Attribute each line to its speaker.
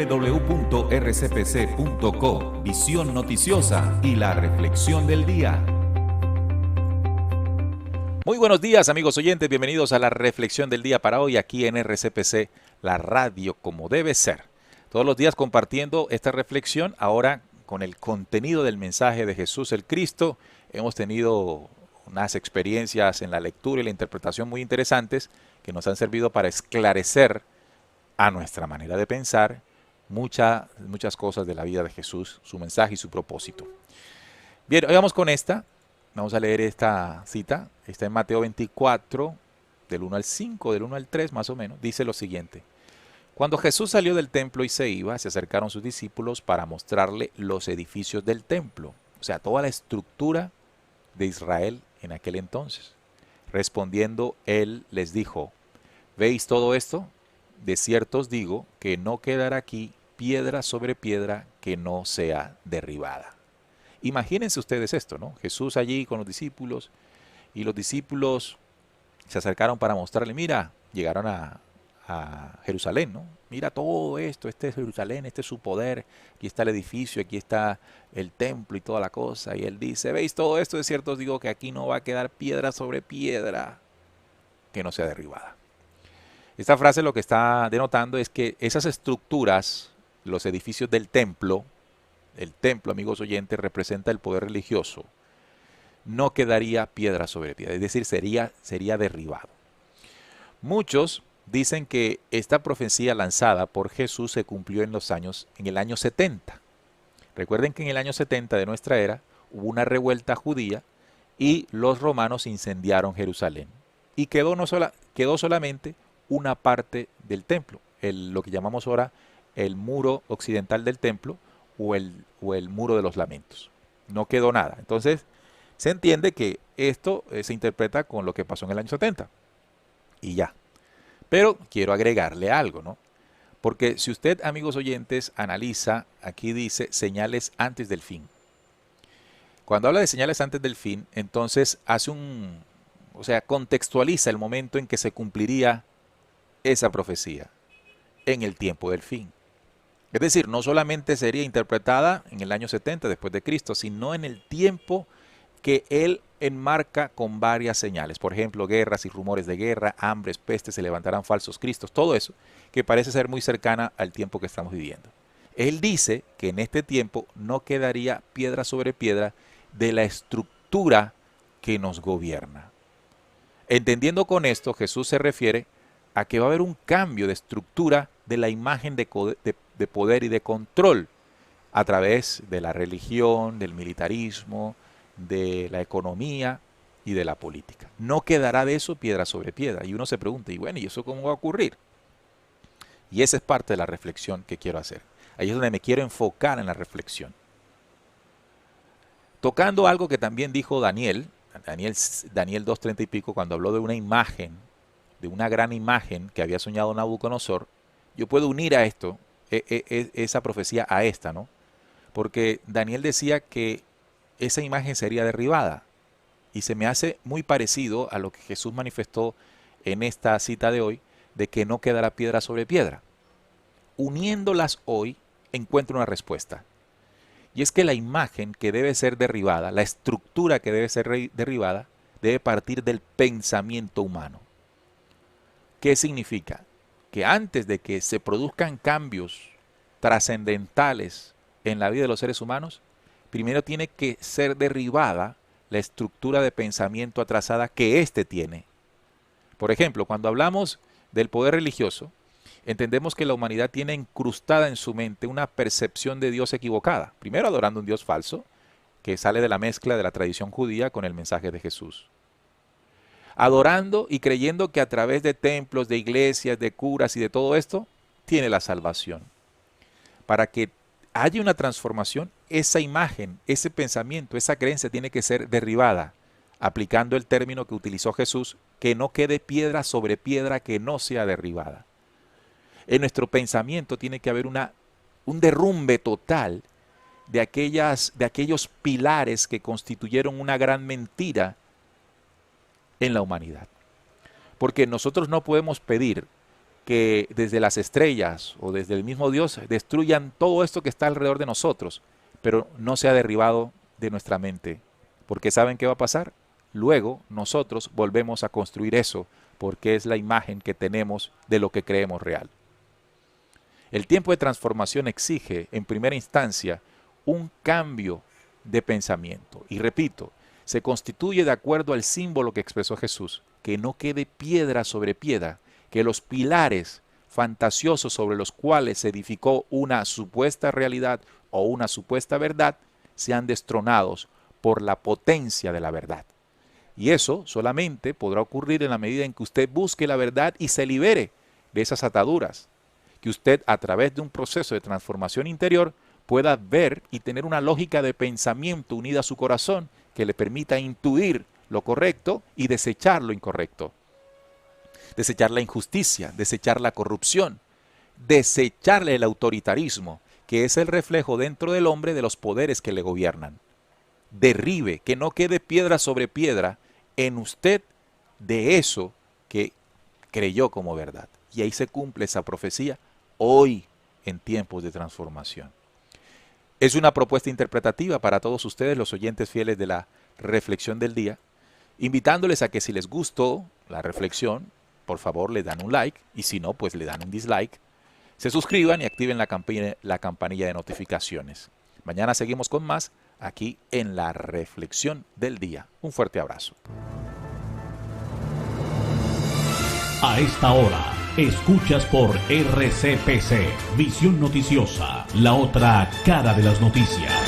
Speaker 1: www.rcpc.co, visión noticiosa y la reflexión del día. Muy buenos días, amigos oyentes, bienvenidos a la reflexión del día para hoy aquí en RCPC, la radio como debe ser. Todos los días compartiendo esta reflexión, ahora con el contenido del mensaje de Jesús el Cristo. Hemos tenido unas experiencias en la lectura y la interpretación muy interesantes que nos han servido para esclarecer a nuestra manera de pensar muchas cosas de la vida de Jesús, su mensaje y su propósito. Bien, hoy vamos con esta. Vamos a leer esta cita. Está en Mateo 24, del 1 al 5, del 1 al 3 más o menos. Dice lo siguiente. Cuando Jesús salió del templo y se iba, se acercaron sus discípulos para mostrarle los edificios del templo. O sea, toda la estructura de Israel en aquel entonces. Respondiendo, él les dijo, ¿veis todo esto? De cierto os digo que no quedará aquí piedra sobre piedra que no sea derribada. Imagínense ustedes esto, ¿no? Jesús allí con los discípulos y los discípulos se acercaron para mostrarle, mira, llegaron a Jerusalén, ¿no? Mira todo esto, este es Jerusalén, este es su poder, aquí está el edificio, aquí está el templo y toda la cosa. Y él dice, ¿veis todo esto? De cierto os digo que aquí no va a quedar piedra sobre piedra que no sea derribada. Esta frase lo que está denotando es que esas estructuras, los edificios del templo, el templo, amigos oyentes, representa el poder religioso. No quedaría piedra sobre piedra, es decir, sería derribado. Muchos dicen que esta profecía lanzada por Jesús se cumplió en el año 70. Recuerden que en el año 70 de nuestra era hubo una revuelta judía y los romanos incendiaron Jerusalén. Y quedó solamente una parte del templo, lo que llamamos ahora el muro occidental del templo, o el muro de los lamentos. No quedó nada. Entonces, se entiende que esto se interpreta con lo que pasó en el año 70. Y ya. Pero quiero agregarle algo, ¿no? Porque si usted, amigos oyentes, analiza, aquí dice señales antes del fin. Cuando habla de señales antes del fin, entonces contextualiza el momento en que se cumpliría esa profecía, en el tiempo del fin. Es decir, no solamente sería interpretada en el año 70 después de Cristo, sino en el tiempo que él enmarca con varias señales. Por ejemplo, guerras y rumores de guerra, hambres, pestes, se levantarán falsos cristos, todo eso que parece ser muy cercana al tiempo que estamos viviendo. Él dice que en este tiempo no quedaría piedra sobre piedra de la estructura que nos gobierna. Entendiendo con esto, Jesús se refiere a que va a haber un cambio de estructura de la imagen de poder y de control a través de la religión, del militarismo, de la economía y de la política. No quedará de eso piedra sobre piedra. Y uno se pregunta, y bueno, ¿y eso cómo va a ocurrir? Y esa es parte de la reflexión que quiero hacer. Ahí es donde me quiero enfocar en la reflexión. Tocando algo que también dijo Daniel 2:30 y pico, cuando habló de una imagen, de una gran imagen que había soñado Nabucodonosor, yo puedo unir a esto, esa profecía a esta, ¿no? Porque Daniel decía que esa imagen sería derribada. Y se me hace muy parecido a lo que Jesús manifestó en esta cita de hoy, de que no quedará piedra sobre piedra. Uniéndolas hoy, encuentro una respuesta. Y es que la imagen que debe ser derribada, la estructura que debe ser derribada, debe partir del pensamiento humano. ¿Qué significa? Que antes de que se produzcan cambios trascendentales en la vida de los seres humanos, primero tiene que ser derribada la estructura de pensamiento atrasada que éste tiene. Por ejemplo, cuando hablamos del poder religioso, entendemos que la humanidad tiene incrustada en su mente una percepción de Dios equivocada. Primero adorando un Dios falso, que sale de la mezcla de la tradición judía con el mensaje de Jesús. Adorando y creyendo que a través de templos, de iglesias, de curas y de todo esto, tiene la salvación. Para que haya una transformación, esa imagen, ese pensamiento, esa creencia tiene que ser derribada, aplicando el término que utilizó Jesús, que no quede piedra sobre piedra que no sea derribada. En nuestro pensamiento tiene que haber un derrumbe total de aquellos pilares que constituyeron una gran mentira en la humanidad. Porque nosotros no podemos pedir que desde las estrellas o desde el mismo Dios destruyan todo esto que está alrededor de nosotros, pero no sea derribado de nuestra mente. Porque ¿saben qué va a pasar? Luego nosotros volvemos a construir eso, porque es la imagen que tenemos de lo que creemos real. El tiempo de transformación exige, en primera instancia, un cambio de pensamiento. Y repito, se constituye de acuerdo al símbolo que expresó Jesús, que no quede piedra sobre piedra, que los pilares fantasiosos sobre los cuales se edificó una supuesta realidad o una supuesta verdad sean destronados por la potencia de la verdad. Y eso solamente podrá ocurrir en la medida en que usted busque la verdad y se libere de esas ataduras. Que usted, a través de un proceso de transformación interior, pueda ver y tener una lógica de pensamiento unida a su corazón que le permita intuir lo correcto y desechar lo incorrecto. Desechar la injusticia, desechar la corrupción, desechar el autoritarismo, que es el reflejo dentro del hombre de los poderes que le gobiernan. Derribe, que no quede piedra sobre piedra en usted de eso que creyó como verdad. Y ahí se cumple esa profecía hoy en tiempos de transformación. Es una propuesta interpretativa para todos ustedes, los oyentes fieles de la reflexión del día, invitándoles a que si les gustó la reflexión, por favor le dan un like y si no, pues le dan un dislike. Se suscriban y activen la campanilla de notificaciones. Mañana seguimos con más aquí en la reflexión del día. Un fuerte abrazo.
Speaker 2: A esta hora, escuchas por RCPC, Visión Noticiosa, la otra cara de las noticias.